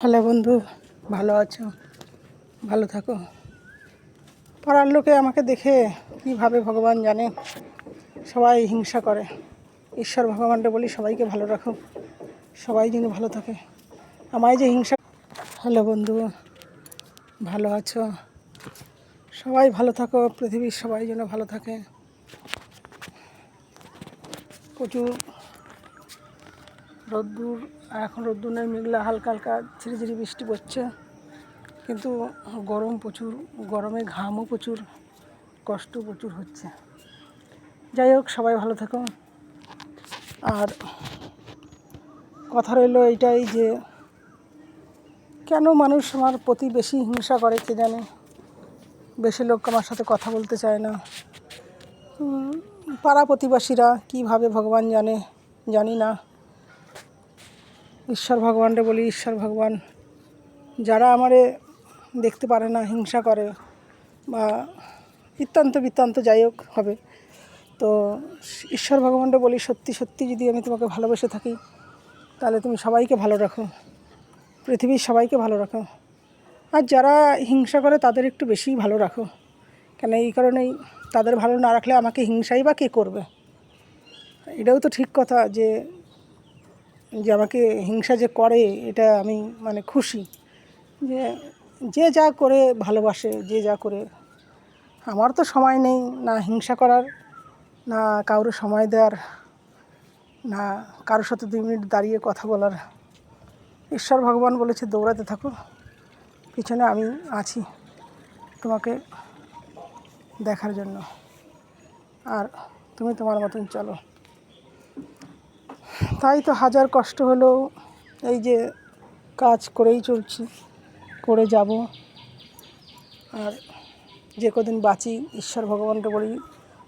Hello বন্ধু, ভালো আছো? ভালো থাকো। পাড়ার লোকে আমাকে দেখে কীভাবে ভগবান জানে, সবাই হিংসা করে। ঈশ্বর ভগবানকে বলি সবাইকে ভালো রাখো, সবাই যেন ভালো থাকে। আমায় যে হিংসা। হ্যালো বন্ধু, ভালো আছো? সবাই ভালো থাকো, পৃথিবীর সবাই যেন ভালো থাকে। প্রচুর রোদ্দুর, এখন রোদ্দুর নেই, মেঘলা হালকা হালকা ঝিরিঝিরি বৃষ্টি পড়ছে, কিন্তু গরম প্রচুর, গরমে ঘামও প্রচুর, কষ্ট প্রচুর হচ্ছে। যাই হোক, সবাই ভালো থাকো। আর কথা রইল এইটাই যে কেন মানুষ আমার প্রতি বেশি হিংসা করে কে জানে। বেশি লোক আমার সাথে কথা বলতে চায় না। পাড়া প্রতিবেশীরা কীভাবে ভগবান জানে, জানি না। ঈশ্বর ভগবানকে বলি, ঈশ্বর ভগবান যারা আমারে দেখতে পারে না, হিংসা করে বা বৃত্তান্ত যাই হোক হবে, তো ঈশ্বর ভগবানকে বলি সত্যি সত্যি যদি আমি তোমাকে ভালোবেসে থাকি তাহলে তুমি সবাইকে ভালো রাখো, পৃথিবীর সবাইকে ভালো রাখো। আর যারা হিংসা করে তাদের একটু বেশিই ভালো রাখো, কেন এই কারণেই, তাদের ভালো না রাখলে আমাকে হিংসাই বা কে করবে। এটাও তো ঠিক কথা যে যে আমাকে হিংসা যে করে, এটা আমি মানে খুশি যে যে যা করে ভালোবাসে, যে যা করে। আমার তো সময় নেই না হিংসা করার, না কারোর সময় দেওয়ার, না কারোর সাথে 2 মিনিট দাঁড়িয়ে কথা বলার। ঈশ্বর ভগবান বলেছে দৌড়াতে থাকো, পিছনে আমি আছি তোমাকে দেখার জন্য, আর তুমি তোমার মতন চলো। তাই তো হাজার কষ্ট হলেও এই যে কাজ করেই চলছি, করে যাব। আর যে কদিন বাঁচি ঈশ্বর ভগবানকে বলি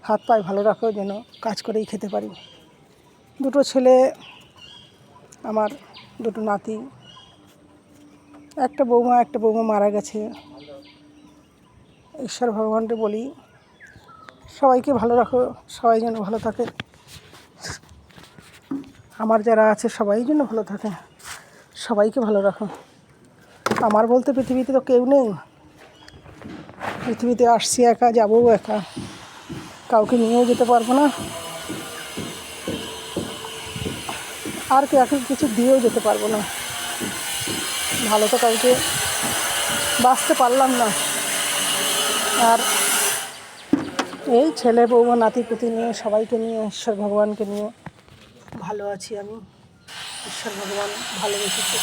হাত পায়ে ভালো রাখো, যেন কাজ করেই খেতে পারি। 2 ছেলে আমার, 2 নাতি, একটা বৌমা মারা গেছে। ঈশ্বর ভগবানকে বলি সবাইকে ভালো রাখো, সবাই যেন ভালো থাকে। আমার যারা আছে সবাই যেন ভালো থাকে, সবাইকে ভালো রাখো। আমার বলতে পৃথিবীতে তো কেউ নেই, পৃথিবীতে আসছি একা, যাবো একা, কাউকে নিয়েও যেতে পারবো না, আর কাউকে কিছু দিয়েও যেতে পারবো না। ভালো তো কাউকে বাঁচতে পারলাম না। আর এই ছেলে বৌমা নাতি পুতি নিয়ে, সবাইকে নিয়ে, ঈশ্বর ভগবানকে নিয়ে ভালো আছি আমি। ঈশ্বর ভগবান ভালোবেসেছে।